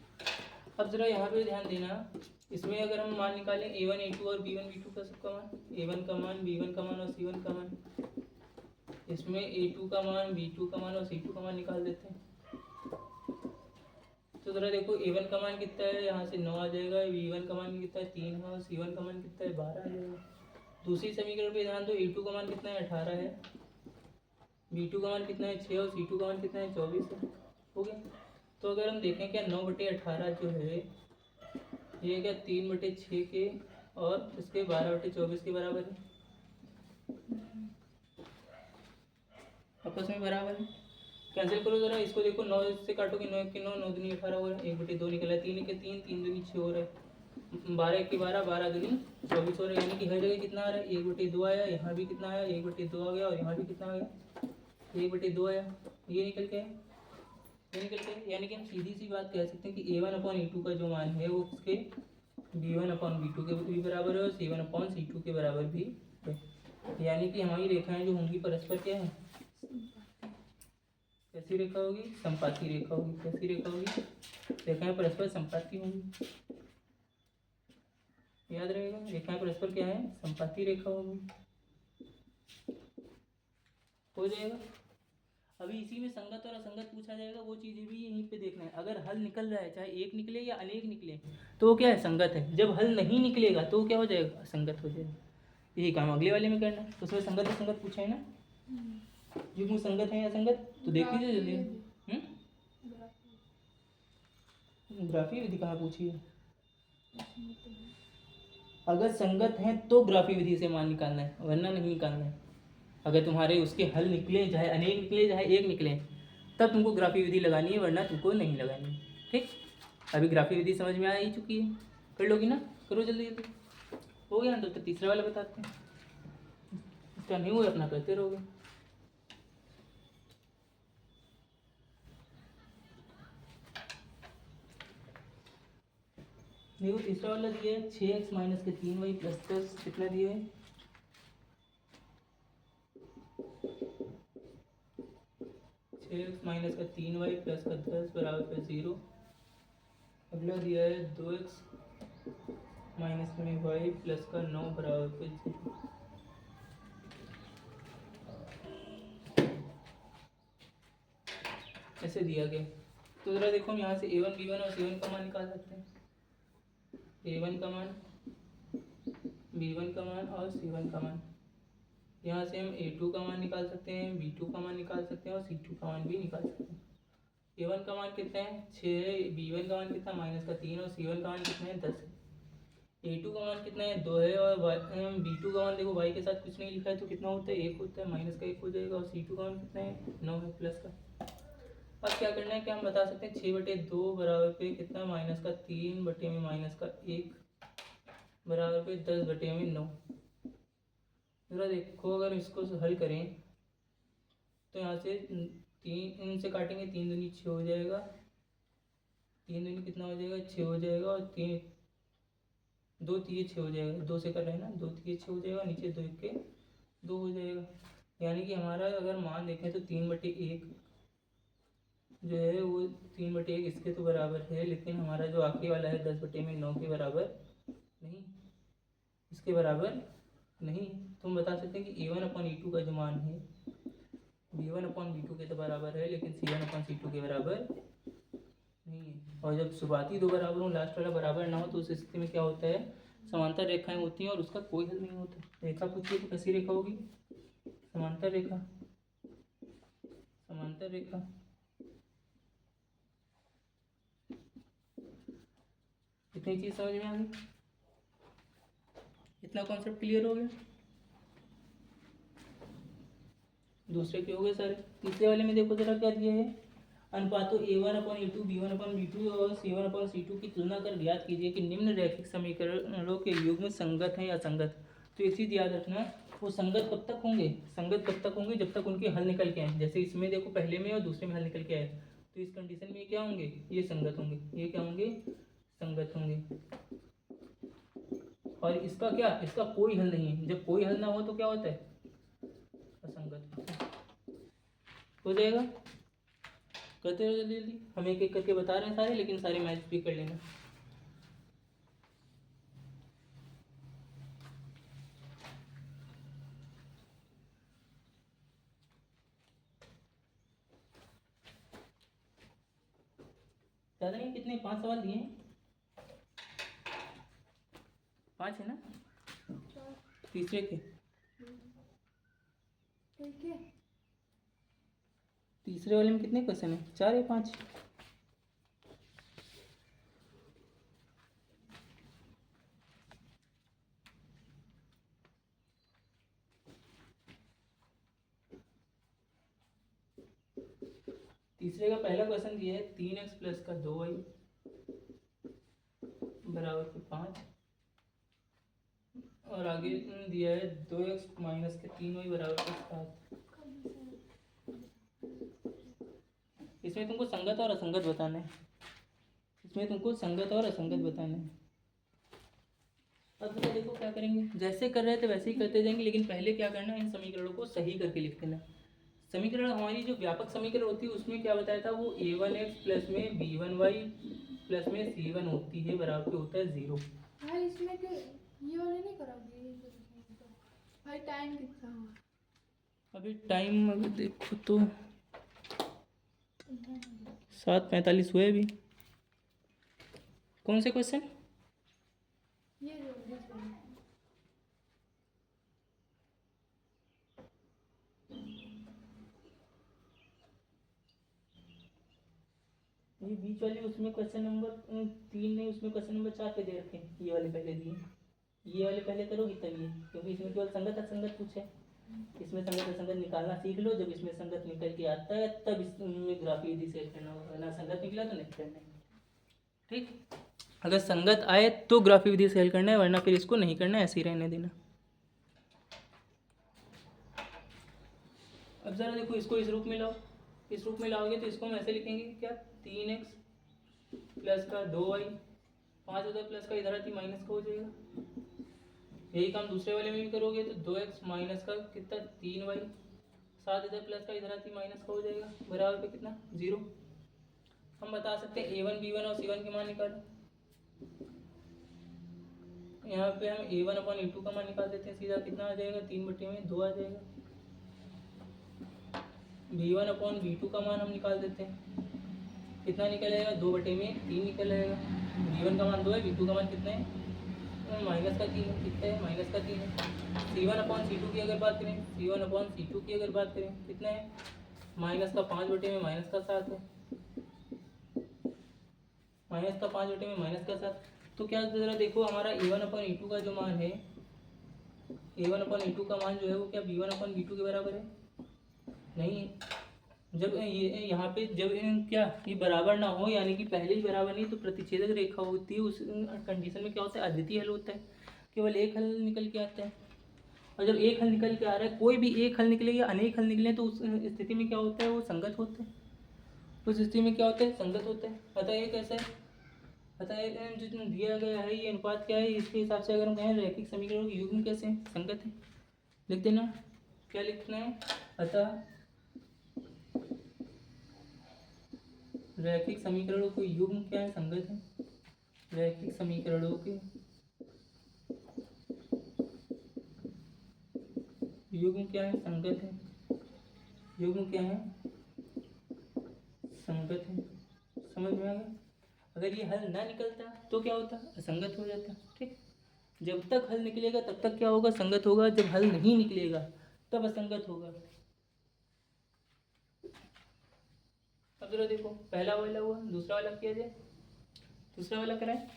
अब जरा यहाँ पे ध्यान देना, इसमें अगर हम मान निकालें a1 a2 और b1 b2 का सबका मान, a1 का मान b1 का मान और c1 का मान, इसमें a2 का मान b2 का मान और c2 का मान निकाल देते हैं। तो जरा देखो a1 का मान कितना है, यहाँ से 9 आ जाएगा, b1 का मान कितना है 3 है और c1 का मान कितना है 12 आ जाएगा। दूसरी समीकरण पे ध्यान दो, a2 का मान कितना है 18 है, b2 का मान कितना है 6 और c2 का मान कितना है 24 है। हो गया। तो अगर हम देखें क्या 9/18 जो है ये क्या 3/6 के और इसके 12/24 के बराबर है, आपस में बराबर है। कैंसिल करो जरा इसको, देखो 9 से काटोगे 9 के 9, 9 दूनी 18 हो रहा है, 1/2 निकला है, 3 के 3, 3 दूनी 6 हो रहा है, 12 के 12, 12 दूनी 24 हो रहा है। यानी कि हर जगह कितना आ रहा है 1/2 आया, यहाँ भी कितना आया 1/2 आ गया और यहाँ भी कितना आ गया 1/2 आया। ये निकल के ये निकल के यानी कि हम सीधी सी बात कह सकते हैं कि a1/a2 का जो मान है वो उसके b1/b2 के भी बराबर है और c1/c2 के बराबर भी है। यानी कि हमारी रेखाएं जो होंगी परस्पर क्या है, कैसी रेखा होगी, संपाती रेखा होगी। कैसी रेखा होगी, रेखाएं परस्पर संपाती होंगी। याद रहेगा, रेखाएं परस्पर क्या है, संपाती रेखा होगी। हो जाएगा। अभी इसी में संगत और असंगत पूछा जाएगा, वो चीज़ें भी यहीं पे देखना है। अगर हल निकल रहा है चाहे एक निकले या अनेक निकले तो वो क्या है, संगत है। जब हल नहीं निकलेगा तो वो क्या हो जाएगा, असंगत हो जाएगा। यही काम अगले वाले में करना है। तो उसमें संगत असंगत पूछा है ना, युग्म संगत है या असंगत, तो देख लीजिए जल्दी। ग्राफी विधि कहाँ पूछी है? अगर संगत है तो ग्राफी विधि से मान निकालना है, वरना नहीं निकालना है। अगर तुम्हारे उसके हल निकले चाहे अनेक निकले चाहे एक निकले तब तुमको ग्राफी विधि लगानी है, वरना तुमको नहीं लगानी है। ठीक, अभी ग्राफी विधि समझ में आ ही चुकी है, कर लोगी ना, करो जल्दी जल्दी। हो गया ना, तो तीसरा वाला बताते हैं। इसका नहीं हुआ अपना करते रहोगे। देखो तीसरा वाला दिया है 6x - के 3y + 10 कितना दिया है 6x माइनस का 3y प्लस का 10 बराबर पे 0। अगला दिया है 2x माइनस में y प्लस का 9 बराबर पे 0। ऐसे दिया गया। तो ज़रा देखो हम यहाँ से a1 b1 और c1 का मान निकाल सकते हैं। a1 का मान, b1 का मान और c1 का मान। यहाँ से हम a2 का मान निकाल सकते हैं, b2 का मान निकाल सकते हैं और c2 का मान भी निकाल सकते हैं। a1 का मान कितना है 6 है, b1 का मान कितना माइनस का 3 और c1 का मान कितना है 10 है। a2 का मान कितना है 2 है और b2 का मान देखो y के साथ कुछ नहीं लिखा है तो कितना होता है 1 होता है, माइनस का 1 हो जाएगा। और c2 का मान कितना है 9 है प्लस का। अब क्या करना है, क्या हम बता सकते हैं 6/2 बराबर पे कितना माइनस का 3 बटे में माइनस का 1 बराबर पे 10 बटे में 9। ज़रा देखो अगर इसको हल करें तो यहाँ से 3 इनसे काटेंगे, 3 दूनी 6 हो जाएगा, 3 दूनी कितना हो जाएगा 6 हो जाएगा और 3 2 3 6 हो जाएगा, 2 से कर रहे हैं ना, 2 3 6 हो जाएगा, नीचे 2 1 2 हो जाएगा। यानी कि हमारा अगर मान देखें तो 3/1 जो है वो 3/1 इसके तो बराबर है, लेकिन हमारा जो आखिरी वाला है 10/9 के बराबर नहीं, इसके बराबर नहीं। तो हम बता सकते हैं कि a1/e2 का जो मान है b1/b2 के तो बराबर है, लेकिन c1/c2 के बराबर नहीं है। और जब शुरुआती दो बराबर हो, लास्ट वाला बराबर ना हो, तो उस स्थिति में क्या होता है, समांतर रेखाएं होती हैं और उसका कोई हल नहीं होता। रेखा पूछिए तो कैसी रेखा होगी, समांतर रेखा। समांतर रेखा इतनी चीज समझ में आ गई, इतना कॉन्सेप्ट क्लियर हो गया। दूसरे के हो गए सारे। तीसरे वाले में देखो जरा क्या दिया है, अनुपातों a1/a2 b1/b2 और c1/c2 की तुलना कर ज्ञात कीजिए कि निम्न रैखिक समीकरणों के युग्म संगत हैं या असंगत। तो एक चीज़ याद रखना, वो संगत कब तक होंगे, संगत कब तक होंगे जब तक उनके हल निकल के आए। जैसे इसमें देखो पहले में और दूसरे में हल निकल के आए, तो इस कंडीशन में क्या होंगे, ये संगत होंगे, ये क्या होंगे, संगत होंगे। और इसका क्या, इसका कोई हल नहीं है। जब कोई हल ना हो तो क्या होता है, असंगत हो जाएगा। करते रहो जल्दी जल्दी, हम एक एक करके बता रहे हैं सारे, लेकिन सारे मैच भी कर लेना। ज़्यादा नहीं, कितने 5 सवाल दिए हैं, 5 है ना तीसरे के। ठीक है। तीसरे वाले में कितने क्वेश्चन है, 4 या 5? तीसरे का पहला क्वेश्चन दिया है 3x प्लस का 2y बराबर के 5, और आगे दिया है 2x माइनस के 3y बराबर के 7। इसमें तुमको संगत और असंगत बताना है, इसमें तुमको संगत और असंगत बताना है। अब तो देखो क्या करेंगे, जैसे कर रहे थे वैसे ही करते जाएंगे, लेकिन पहले क्या करना है, इन समीकरणों को सही करके लिख देना। समीकरण हमारी जो व्यापक समीकरण होती है उसमें क्या बताया था, वो a1x प्लस में b1y प्लस में c1 होती है बराबर पे होता है 0। हाँ इसमें के ये वाले नहीं कराओगे, ये जो लिखेंगे तो भाई टाइम कितना हुआ, अभी टाइम अभी देखो तो 7:45 हुए अभी। कौन से क्वेश्चन, ये जो बीच वाले। ये बीच वाले उसमें क्वेश्चन नंबर 3 नहीं, उसमें क्वेश्चन नंबर 4 पे दे रखे हैं, ये वाले पहले दिए, ये वाले पहले करोगी तभी, क्योंकि इसमें केवल संगत असंगत पूछे। इसमें संगत असंगत निकालना सीख लो, जब इसमें संगत निकल के आता है तब इसमें ग्राफी विधि से करना होगा, ना संगत निकला तो नहीं करना है। ठीक, अगर संगत आए तो ग्राफी विधि से हल करना है, वरना फिर इसको नहीं करना है, ऐसे ही रहने देना। अब जरा देखो इसको इस रूप में लाओ, इस रूप में लाओगे तो इसको हम ऐसे लिखेंगे क्या, 3x प्लस का 2y, 5 होता है प्लस का, इधर आती माइनस का हो जाएगा। यही काम दूसरे वाले में भी करोगे तो 2x माइनस का कितना 3y 7 इधर प्लस का इधर आती माइनस का हो जाएगा, बराबर पे कितना 0। हम बता सकते हैं A1 B1 और C1 के मान निकालो। यहाँ पे हम A1 अपॉन A2 का मान निकाल देते हैं, सीधा कितना आ जाएगा 3/2 आ जाएगा। B1 अपॉन B2 का मान हम निकाल देते हैं, कितना निकलेगा 2/3 निकल आएगा। B1 का मान 2 है, B2 का मान कितना है माइनस का 3 है, कितना है माइनस का 3 है। C1 अपॉन C2 की अगर बात करें, C1 अपॉन C2 की अगर बात करें कितना है माइनस का 5/7 है, माइनस का 5/7। तो क्या जरा देखो हमारा A1 अपॉन A2 का जो मान है, A1 अपॉन A2 का मान जो है वो क्या B1 अपॉन B2 के बराबर है, नहीं है। जब ये यहाँ पे जब क्या ये बराबर ना हो, यानी कि पहले ही बराबर नहीं तो प्रतिच्छेदक रेखा होती है, उस कंडीशन में क्या होता है अद्वितीय हल होता है, केवल एक हल निकल के आता है। और जब एक हल निकल के आ रहा है, कोई भी एक हल निकले या अनेक हल निकले, तो उस स्थिति में क्या होता है वो संगत होते हैं, उस स्थिति में क्या होता है संगत होता है। अतः ये कैसा है, अतः जो दिया गया है ये अनुपात क्या है, इसके हिसाब से अगर हम कहें रैखिक समीकरणों के युग्म कैसे हैं संगत है, लिख देना। क्या लिखना है, अतः रैखिक समीकरणों के युग्म क्या है संगत है, रैखिक समीकरणों के युग्म क्या है संगत है, युग्म क्या है संगत है। समझ में आ गया। अगर ये हल ना निकलता तो क्या होता असंगत हो जाता, ठीक। जब तक हल निकलेगा तब तक क्या होगा संगत होगा, जब हल नहीं निकलेगा तब असंगत होगा। अब जरा देखो पहला वाला हुआ, दूसरा वाला किया जाए, दूसरा वाला कराए।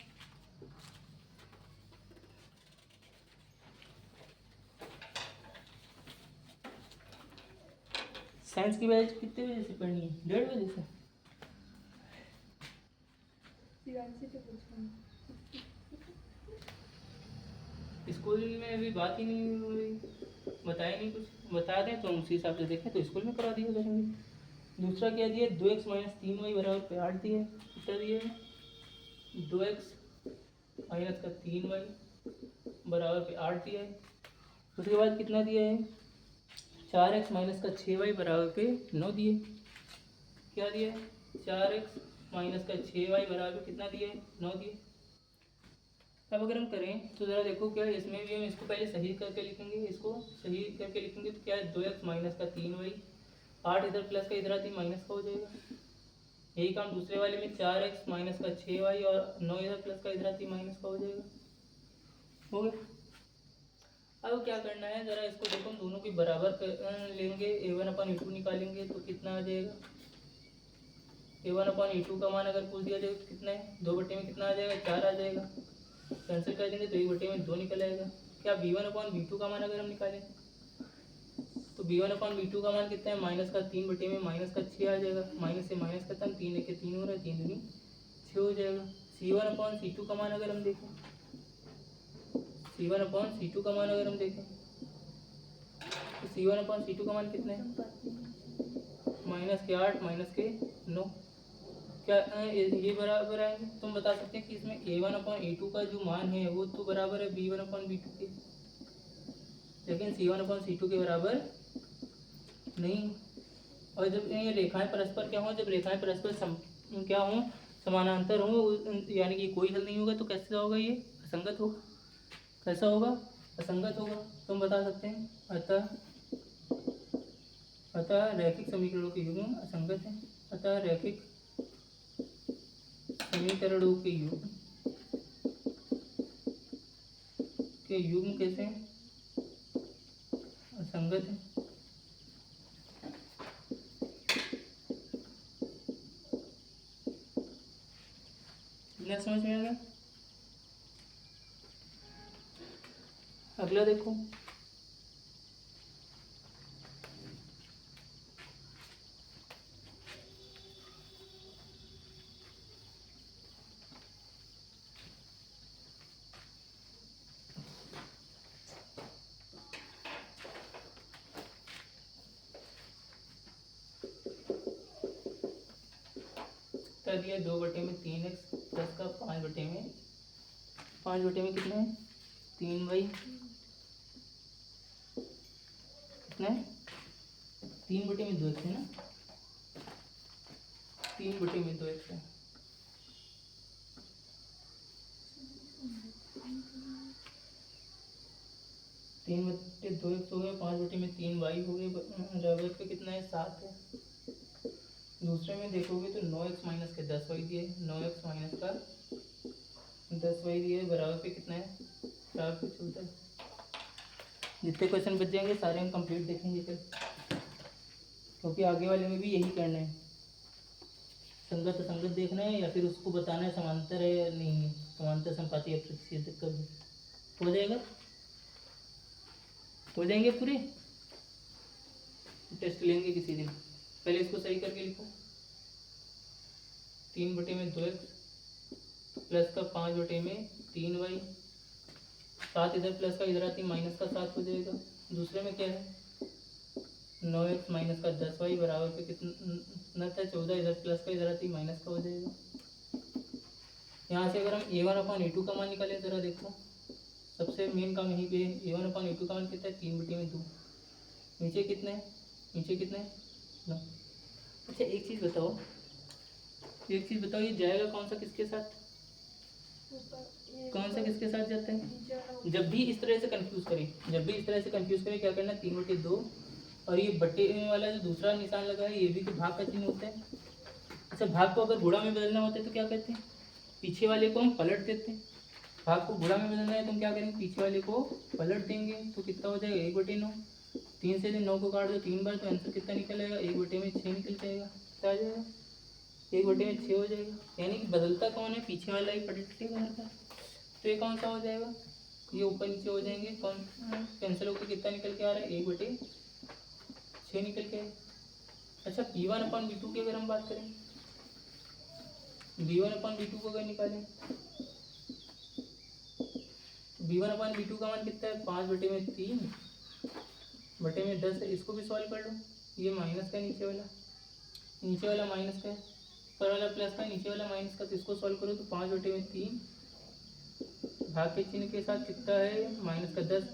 साइंस की बैच कितने बजे से पढ़नी है, 1:30 बजे से। स्कूल में अभी बात ही नहीं हुई, बताया नहीं कुछ, बता दें तो हम उसी हिसाब से देखें तो स्कूल में करा दिया करेंगे। दूसरा क्या दिया 2x माइनस 3y बराबर पे 8 दिए, कितना दिए 2x माइनस का 3y बराबर पे 8 दिया है। उसके बाद कितना दिया है 4x माइनस का 6y बराबर पे 9 दिए। क्या दिया है 4x माइनस का 6y बराबर पे कितना दिया है 9 दिए। अब अगर हम करें तो ज़रा देखो क्या है, इसमें भी हम इसको पहले सही करके लिखेंगे, इसको सही करके लिखेंगे तो क्या है 2x माइनस का 3y, 8 इधर प्लस का इधर आती माइनस का हो जाएगा। यही काम दूसरे वाले में 4x माइनस का 6y और 9 इधर प्लस का इधर आती माइनस का हो जाएगा, हो गया। अब क्या करना है ज़रा इसको देखो, हम दोनों की बराबर लेंगे, A1 अपन A2 निकालेंगे तो कितना आ जाएगा, A1 अपन A2 का मान अगर पूछ दिया जाए तो कितना है 2/में कितना आ जाएगा 4 आ जाएगा, कैंसिल कर देंगे तो 1/2 निकल आएगा। क्या B1 अपॉन B2 का मान अगर हम निकालें तो B1 अपॉन B2 का मान कितना है माइनस का 3/में माइनस का 6 आ जाएगा, माइनस से माइनस खत्म, 3 एक 3 हो रहा है, 3 दूनी 6 हो जाएगा। C1 अपॉन C2 का मान अगर हम देखें, C1 अपॉन C2 का मान अगर हम देखें तो C1 अपॉन C2 का मान कितना है माइनस के 8 माइनस के 9। क्या ये बराबर आएंगे, तुम बता सकते हैं कि इसमें A1 अपॉन A2 का जो मान है वो तो बराबर है B1 अपॉन B2 के, लेकिन C1 अपॉन C2 के बराबर नहीं। और जब ये रेखाएं परस्पर क्या हो, जब रेखाएं परस्पर क्या हो समानांतर हो, यानी कि कोई हल नहीं होगा तो कैसे होगा ये असंगत होगा, कैसा होगा असंगत होगा। तुम बता सकते हैं अतः रैखिक समीकरणों के युग्म असंगत है, अतः रैखिक समीकरणों के युग्म कैसे हैं असंगत है। इतना समझ में आ गया। अगला देखो कर दिया 2/3x प्लस का 5/में कितना है 3y, कितना है 3/2x है ना, 3/2x है। 3/2x हो गया, 5/3y हो गया, बराबर पे कितना है 7 है। दूसरे में देखोगे तो 9x माइनस के 10y दिए, 9x माइनस का 10y दिए, बराबर पे कितना है 4 पे चलता है। जितने क्वेश्चन बच जाएंगे सारे हम कंप्लीट देखेंगे फिर, क्योंकि आगे वाले में भी यही करना है, संगत असंगत देखना है या फिर उसको बताना है समांतर है या नहीं है, समांतर संपाती या प्रतिच्छेदक कब हो जाएगा, हो जाएंगे पूरे। टेस्ट लेंगे किसी दिन, पहले इसको सही करके लिखो। 3/2x प्लस का 5/3y, 7 इधर प्लस का इधर आती माइनस का 7 हो जाएगा। दूसरे में क्या है 9x माइनस का 10y, बराबर पे कितना था 14, इधर प्लस का इधर आती माइनस का हो जाएगा। यहाँ से अगर हम a1/a2 का मान निकालें, जरा देखो सबसे मेन काम यहीं पे है। a1/a2 का मान कितना है 3/2। नीचे कितने है, नीचे कितने है 9। अच्छा एक चीज़ बताओ, ये जाएगा कौन सा किसके साथ, कौन सा किसके साथ जाता है। जब भी इस तरह से कंफ्यूज करें, क्या करना, 3/2 और ये बटे वाला जो दूसरा निशान लगा है ये भी तो भाग का चिन्ह होता है। अच्छा भाग को अगर गुणा में बदलना होता है तो क्या करते हैं, पीछे वाले को हम पलट देते हैं। भाग को गुणा में बदलना है तो हम क्या करेंगे, पीछे वाले को पलट देंगे, तो कितना हो जाएगा 1/9। 3 से 9 को काट दो 3 बार, तो आंसर कितना निकलेगा 1/6 निकल जाएगा। कितना आ जाएगा 1/6 हो जाएगा। यानी कि बदलता कौन है, पीछे वाला ही पलटेगा। तो ये कौन सा हो जाएगा, ये ऊपर नीचे हो जाएंगे, कौन कैंसिल होकर कितना निकल के आ रहा है 1/6 निकल के। अच्छा b1/b2 की अगर हम बात करें, b1/b2 को अगर निकालें, b1/b2 का मान कितना है 5/3/10 है। इसको भी सॉल्व कर लो, ये माइनस का नीचे वाला माइनस का है, ऊपर वाला प्लस का, नीचे वाला माइनस का, तो इसको सॉल्व करो तो 5/3 भाग के चिन्ह के साथ कितना है माइनस का 10।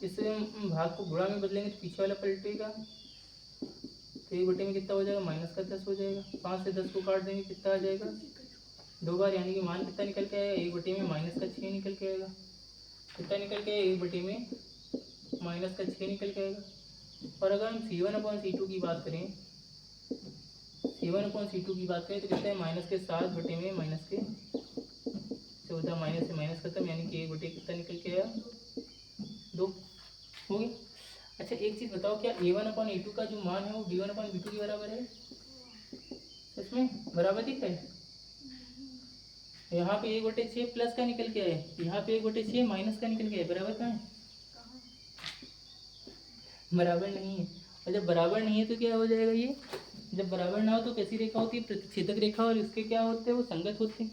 इससे हम भाग को गुणा में बदलेंगे तो पीछे वाला पलटेगा, तो 1 में कितना हो जाएगा माइनस का 10 हो जाएगा। 5 से 10 को काट देंगे कितना आ जाएगा 2 बार, यानी कि मान कितना निकल के आएगा 1 में माइनस का 6 निकल के आएगा। कितना निकल के आएगा 1 में माइनस का 6 निकल के आएगा। और अगर हम C1/C2 की बात करें, तो कितना है माइनस के 7 में माइनस के 14, माइनस से माइनस खत्म, यानी कि 1 कितना निकल के आया 2 हो गया। अच्छा एक चीज़ बताओ, क्या a1/a2 का जो मान है वो b1/b2 के बराबर है, सच में बराबर दिख रहा है। यहाँ पे 1/6 प्लस का निकल के आए, यहाँ पे 1/6 माइनस का निकल के आए, बराबर कहाँ है, बराबर नहीं है। और जब बराबर नहीं है तो क्या हो जाएगा, ये जब बराबर ना हो तो कैसी रेखा होती है, प्रतिच्छेदक रेखा, और इसके क्या होते हैं वो संगत होते हैं।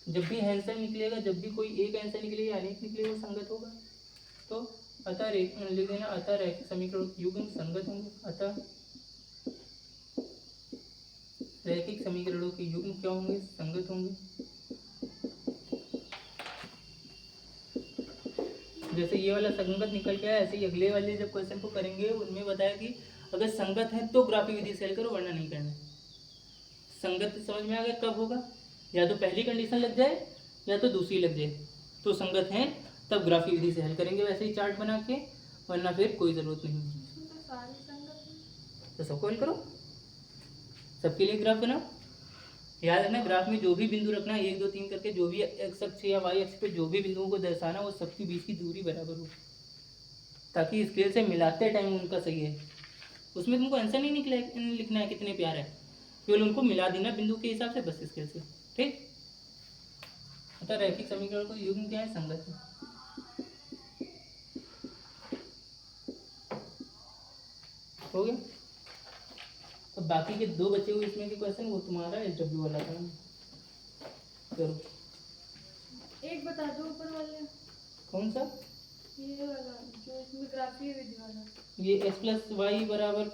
जब भी आंसर निकलेगा, जब भी कोई एक आंसर निकलेगा अनेक निकलेगा वो संगत होगा। तो अतः लिख देना, अतः रैखिक समीकरण युग्म संगत होंगे, अतः रैखिक समीकरणों के युग्म क्या होंगे, संगत होंगे। जैसे ये वाला संगत निकल गया, ऐसे ही अगले वाले जब क्वेश्चन को करेंगे उनमें बताया कि अगर संगत है तो ग्राफी विधि से हल करो, वरना नहीं करना। संगत समझ में आ गया, कब होगा, या तो पहली कंडीशन लग जाए या तो दूसरी लग जाए, तो संगत है तब ग्राफी विधि से हल करेंगे वैसे ही चार्ट बना के, वरना फिर कोई ज़रूरत नहीं। तो सबको हल करो, सबके लिए ग्राफ बनाओ। याद रखना ग्राफ में जो भी बिंदु रखना 1 2 3 करके, जो भी एक्स अक्ष या वाई अक्ष पे जो भी बिंदुओं को दर्शाना वो सबके बीच की दूरी बराबर हो, ताकि स्केल से मिलाते टाइम उनका सही है। उसमें तुमको आंसर नहीं लिखना है कितने प्यार है, केवल उनको मिला देना बिंदु के हिसाब से, बस स्केल से, ठीक। अतः रैखिक समीकरण को युग्म क्या है, संगत है। हो गया। अब बाकी के 2 बचे हुए इसमें के क्वेश्चन वो तुम्हारा SW वाला था, करो। एक बता दो ऊपर वाले, कौन सा, ये वाला जो इसमें ग्राफी विधि वाला, ये x+y बराबर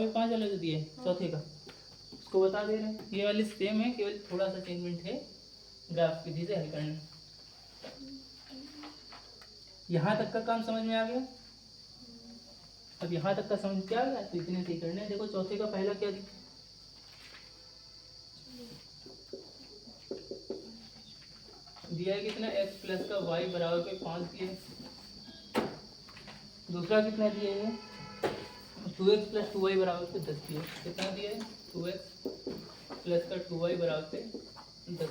5 वाला जो दिया है चौथे का, उसको बता दे रहे हैं। ये वाली सेम है, केवल थोड़ा सा चेंजमेंट है, ग्राफ विधि से हल करना। यहाँ तक का काम समझ में आ गया। अब यहाँ तक का समझ क्या गया, तो इतने से ही करना है। देखो चौथे का पहला क्या दिया है, कितना x प्लस का y बराबर पे 5 दिया है। दूसरा कितना दिया है, 2x प्लस 2y बराबर पे 10 दिया है। कितना दिया है, 2x प्लस का 2y बराबर पे 10।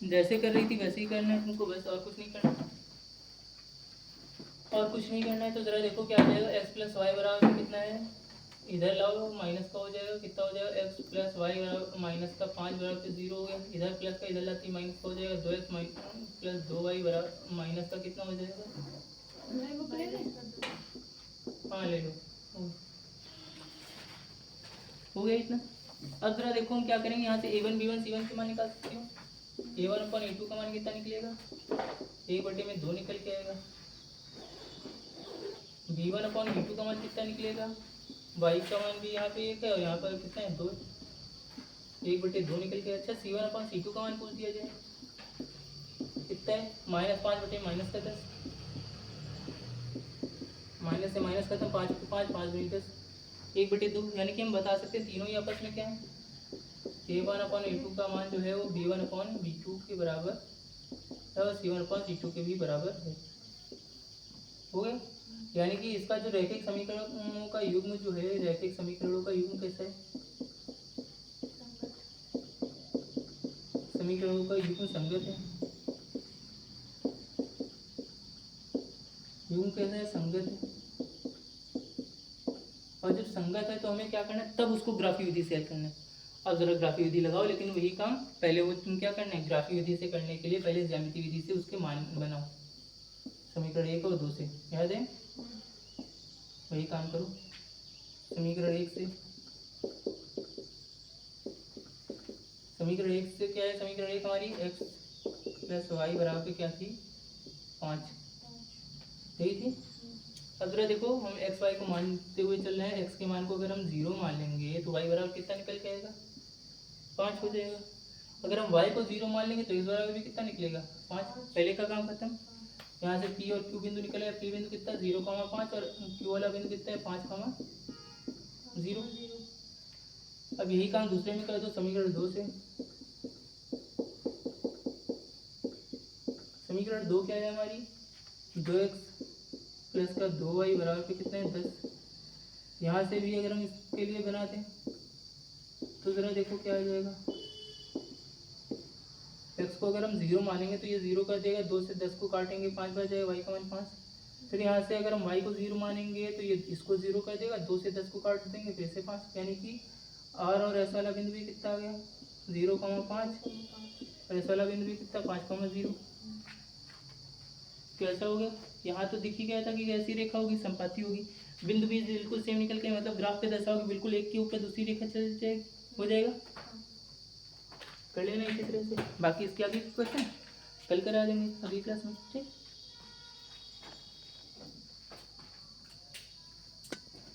जैसे कर रही थी वैसे ही करना है तुमको, बस और कुछ नहीं करना, और कुछ नहीं करना है। तो जरा देखो क्या आ जाएगा, x प्लस वाई बराबर पे कितना है, इधर लाओ माइनस का हो जाएगा, कितना हो जाएगा, x प्लस वाई बराबर माइनस का 5 बराबर पे 0 हो गया। इधर प्लस का इधर लाती माइनस का हो जाएगा, 2x प्लस 2y बराबर माइनस का कितना हो जाएगा, मैं बुक ले लें? हाँ ले लो, हो गया इतना। अब जरा देखो हम क्या करेंगे, यहाँ से a1 b1 c1 के मान निकाल सकते हो। a1 अपन a2 का मान कितना निकलेगा, 1/2 निकल के आएगा। b1 अपॉन b2 का मान कितना निकलेगा, y का मान भी यहाँ पे 1 है और यहाँ पर कितना है 2, 1/2 निकल के। अच्छा c1 अपॉन c2 का मान पूछ दिया जाए, कितना है, -5/-10, माइनस से माइनस खत्म, 5 को 5, 5×10, 1/2। यानी कि हम बता सकते हैं तीनों ही आपस में क्या है, a1 अपॉन a2 का मान जो है वो b1 अपॉन b2 के बराबर है और c1 अपॉन c2 के भी बराबर है। हो गया। यानी कि इसका जो रैखिक समीकरणों का युग्म जो है, रैखिक समीकरणों का युग्म कैसा है, समीकरणों का युग्म संगत है। युग्म कैसा है, संगत है। और जब संगत है तो हमें क्या करना है, तब उसको ग्राफी विधि से हल करना है। अब जरा ग्राफी विधि लगाओ, लेकिन वही काम पहले वो तुम क्या करना है, ग्राफी विधि से करने के लिए पहले ज्यामिति विधि से उसके मान बनाओ, समीकरण 1 और 2 से, याद है, वही काम करो। समीकरण 1 से, समीकरण 1 से क्या है, समीकरण 1 हमारी x प्लस वाई बराबर पे क्या थी, 5, यही थी। अब जरा देखो हम एक्स वाई को मानते हुए चल रहे हैं, x के मान को अगर हम 0 मान लेंगे तो y बराबर कितना निकल के आएगा, 5 हो जाएगा। अगर हम y को 0 मान लेंगे तो इस बराबर भी कितना निकलेगा, 5। पहले का काम खत्म। यहाँ से p और q बिंदु निकलेगा, p बिंदु कितना 0,5 और q वाला बिंदु कितना है 5,0। अब यही काम दूसरे में कर दो, समीकरण 2 से। समीकरण 2 क्या है हमारी, 2x प्लस का 2y बराबर पे कितना है 10। यहाँ से भी अगर हम इसके लिए बनाते हैं तो ज़रा देखो क्या आ जाएगा, x को अगर हम 0 मानेंगे तो ये 0 कर देगा, 2 से 10 को काटेंगे 5 बच जाएगा, y का मान 5। फिर यहाँ से अगर हम y को 0 मानेंगे तो ये इसको 0 कर देगा, 2 से 10 को काट देंगे फिर से 5, यानी कि r और s वाला बिंदु भी कितना आ गया, 0,5 और s वाला बिंदु भी कितना 5,0। कैसा हो गया, यहाँ तो दिख ही गया था कि ऐसी रेखा होगी, संपाती होगी, बिंदु भी बिल्कुल सेम निकल के, मतलब ग्राफ पे दर्शाओगे बिल्कुल एक के ऊपर दूसरी रेखा चल जाएगी, हो जाएगा। कर लेना इसी तरह से, बाकी इसके आगे क्वेश्चन कल करा देंगे अगली क्लास में, ठीक।